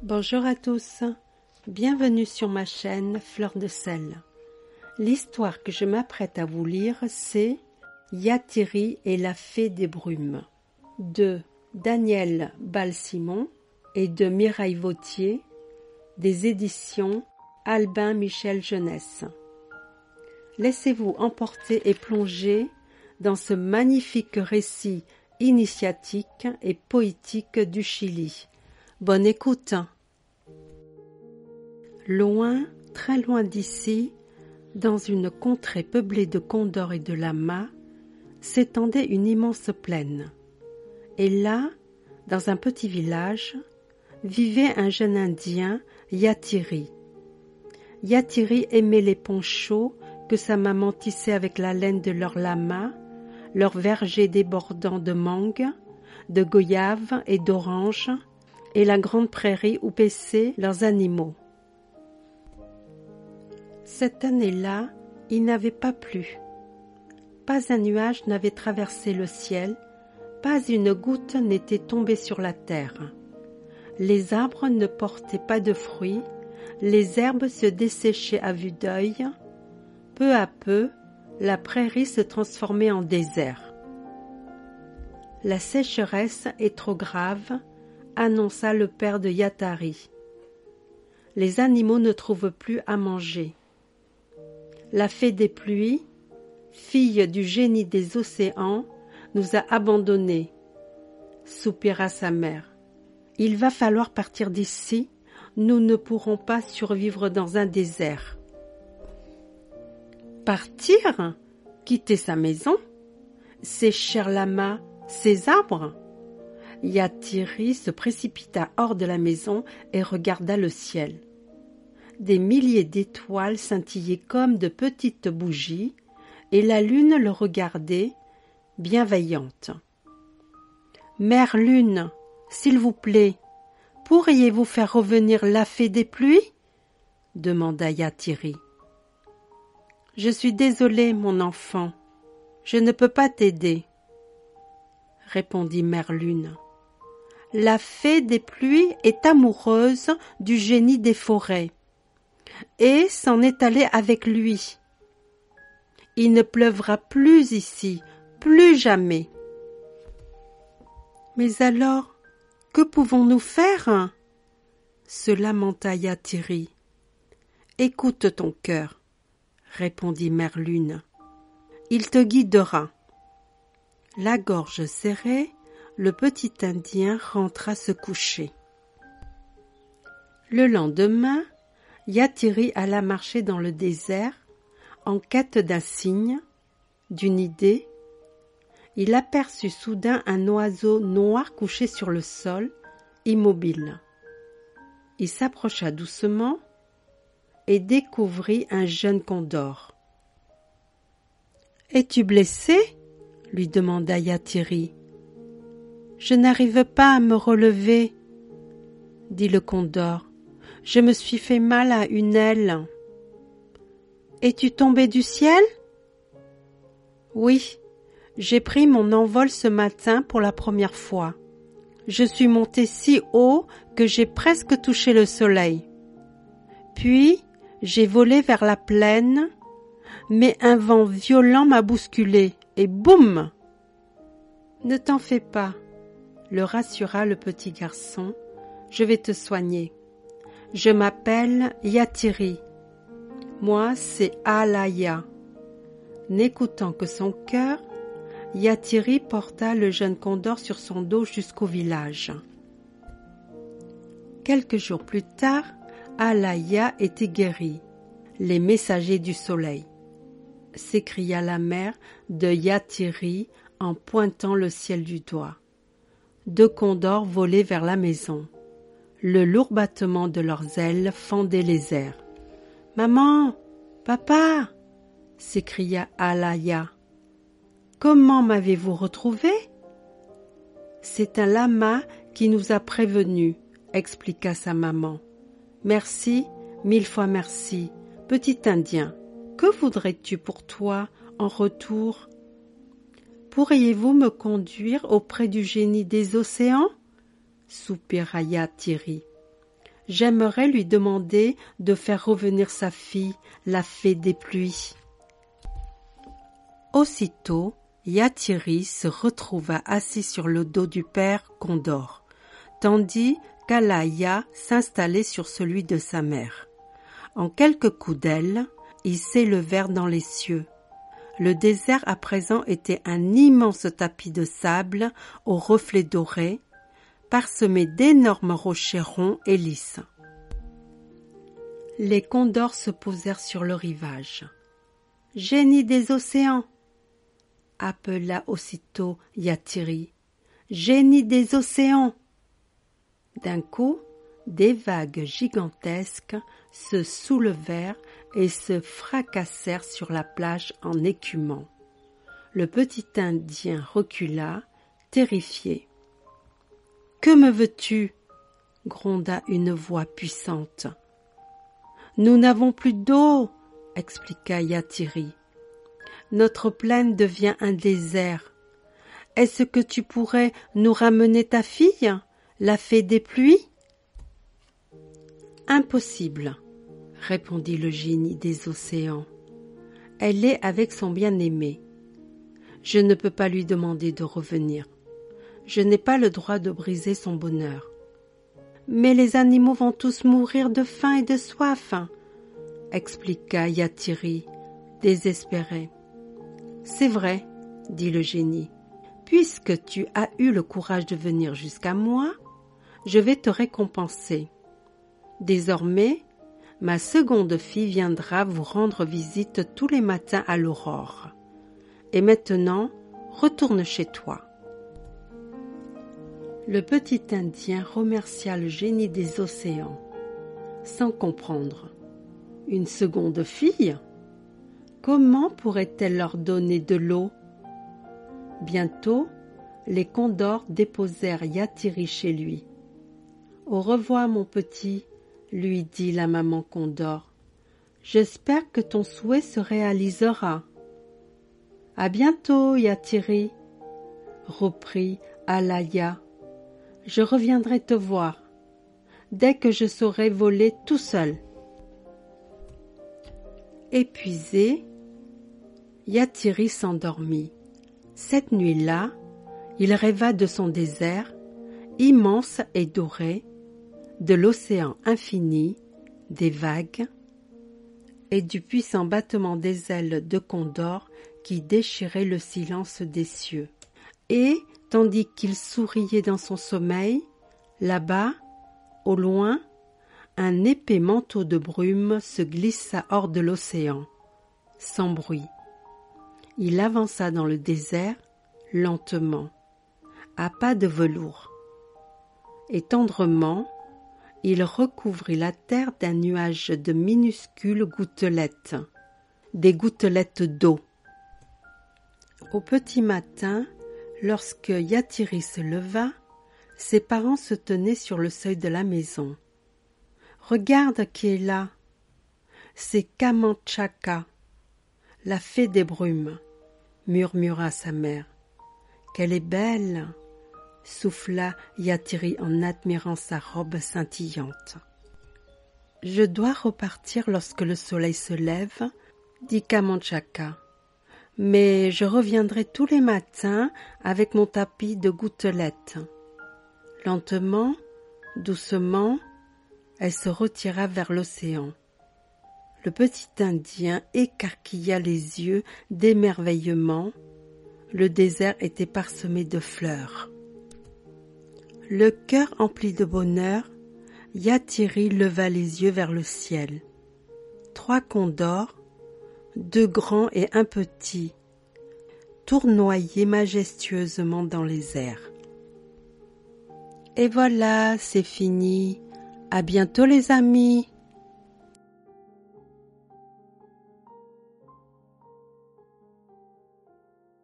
Bonjour à tous, bienvenue sur ma chaîne Fleur de Sel. L'histoire que je m'apprête à vous lire, c'est Yathiri et la fée des brumes de Daniel Bal-Simon et de Mireille Vautier, des éditions Albin Michel Jeunesse. Laissez-vous emporter et plonger dans ce magnifique récit initiatique et poétique du Chili. Bonne écoute. Loin, très loin d'ici, dans une contrée peuplée de condors et de lamas, s'étendait une immense plaine. Et là, dans un petit village, vivait un jeune Indien, Yathiri. Yathiri aimait les ponchos que sa maman tissait avec la laine de leurs lamas, leurs vergers débordant de mangues, de goyaves et d'oranges, et la grande prairie où paissaient leurs animaux. Cette année-là, il n'avait pas plu. Pas un nuage n'avait traversé le ciel, pas une goutte n'était tombée sur la terre. Les arbres ne portaient pas de fruits, les herbes se desséchaient à vue d'œil. Peu à peu, la prairie se transformait en désert. La sécheresse est trop grave, annonça le père de Yathiri. Les animaux ne trouvent plus à manger. La fée des pluies, fille du génie des océans, nous a abandonnés, soupira sa mère. Il va falloir partir d'ici, nous ne pourrons pas survivre dans un désert. Partir? Quitter sa maison? Ses chers lamas, ses arbres? Yathiri se précipita hors de la maison et regarda le ciel. Des milliers d'étoiles scintillaient comme de petites bougies, et la lune le regardait, bienveillante. « Mère Lune, s'il vous plaît, pourriez-vous faire revenir la fée des pluies ?» demanda Yathiri. « Je suis désolée, mon enfant, je ne peux pas t'aider, » répondit Mère Lune. « La fée des pluies est amoureuse du génie des forêts et s'en est allée avec lui. Il ne pleuvra plus ici, plus jamais. » « Mais alors, que pouvons-nous faire ?» se lamenta Yathiri. « Écoute ton cœur, » répondit Mère Lune. « Il te guidera. » La gorge serrée, le petit Indien rentra se coucher. Le lendemain, Yathiri alla marcher dans le désert en quête d'un signe, d'une idée. Il aperçut soudain un oiseau noir couché sur le sol, immobile. Il s'approcha doucement et découvrit un jeune condor. « Es-tu blessé ?» lui demanda Yathiri. « Je n'arrive pas à me relever, » dit le condor. « Je me suis fait mal à une aile. »« Es-tu tombé du ciel ?» ?»« Oui, j'ai pris mon envol ce matin pour la première fois. Je suis monté si haut que j'ai presque touché le soleil. Puis, j'ai volé vers la plaine, mais un vent violent m'a bousculé et boum !»« Ne t'en fais pas, » le rassura le petit garçon. « Je vais te soigner. Je m'appelle Yathiri. Moi, c'est Alaya. » N'écoutant que son cœur, Yathiri porta le jeune condor sur son dos jusqu'au village. Quelques jours plus tard, Alaya était guérie. « Les messagers du soleil !» s'écria la mère de Yathiri en pointant le ciel du doigt. Deux condors volaient vers la maison. Le lourd battement de leurs ailes fendait les airs. « Maman, papa !» s'écria Alaya. « Comment m'avez-vous retrouvé ?»« C'est un lama qui nous a prévenus, » expliqua sa maman. « Merci, 1000 fois merci, petit Indien. Que voudrais-tu pour toi en retour ? Pourriez-vous me conduire auprès du génie des océans ?» soupira Yathiri. J'aimerais lui demander de faire revenir sa fille, la fée des pluies. » Aussitôt, Yathiri se retrouva assis sur le dos du père Condor, tandis qu'Alaya s'installait sur celui de sa mère. En quelques coups d'aile, ils s'élevèrent dans les cieux. Le désert à présent était un immense tapis de sable aux reflets dorés, parsemé d'énormes rochers ronds et lisses. Les condors se posèrent sur le rivage. « Génie des océans !» appela aussitôt Yathiri. « Génie des océans !» D'un coup, des vagues gigantesques se soulevèrent et se fracassèrent sur la plage en écumant. Le petit Indien recula, terrifié. « Que me veux-tu » gronda une voix puissante. « Nous n'avons plus d'eau » expliqua Yathiri. « Notre plaine devient un désert. Est-ce que tu pourrais nous ramener ta fille, la fée des pluies ?» « Impossible, » répondit le génie des océans. « Elle est avec son bien-aimé. Je ne peux pas lui demander de revenir. Je n'ai pas le droit de briser son bonheur. »« Mais les animaux vont tous mourir de faim et de soif, » expliqua Yathiri, désespéré. « C'est vrai, » dit le génie. « Puisque tu as eu le courage de venir jusqu'à moi, je vais te récompenser. Désormais, ma seconde fille viendra vous rendre visite tous les matins à l'aurore. Et maintenant, retourne chez toi. » Le petit Indien remercia le génie des océans, sans comprendre. Une seconde fille ? Comment pourrait-elle leur donner de l'eau ? Bientôt, les condors déposèrent Yathiri chez lui. « Au revoir, mon petit » lui dit la maman condor. « J'espère que ton souhait se réalisera. »« À bientôt, Yathiri » reprit Alaya. « Je reviendrai te voir, dès que je saurai voler tout seul. » Épuisé, Yathiri s'endormit. Cette nuit-là, il rêva de son désert, immense et doré, de l'océan infini, des vagues et du puissant battement des ailes de Condor qui déchirait le silence des cieux. Et, tandis qu'il souriait dans son sommeil, là-bas, au loin, un épais manteau de brume se glissa hors de l'océan, sans bruit. Il avança dans le désert, lentement, à pas de velours. Et tendrement, il recouvrit la terre d'un nuage de minuscules gouttelettes, des gouttelettes d'eau. Au petit matin, lorsque Yathiri se leva, ses parents se tenaient sur le seuil de la maison. « Regarde qui est là ! C'est Kamanchaka, la fée des brumes, » murmura sa mère. « Qu'elle est belle !» souffla Yathiri en admirant sa robe scintillante. « Je dois repartir lorsque le soleil se lève, » dit Kamanchaka. « Mais je reviendrai tous les matins avec mon tapis de gouttelettes. » Lentement, doucement, elle se retira vers l'océan. Le petit Indien écarquilla les yeux d'émerveillement. Le désert était parsemé de fleurs. Le cœur empli de bonheur, Yathiri leva les yeux vers le ciel. 3 condors, 2 grands et un petit, tournoyaient majestueusement dans les airs. Et voilà, c'est fini. À bientôt les amis.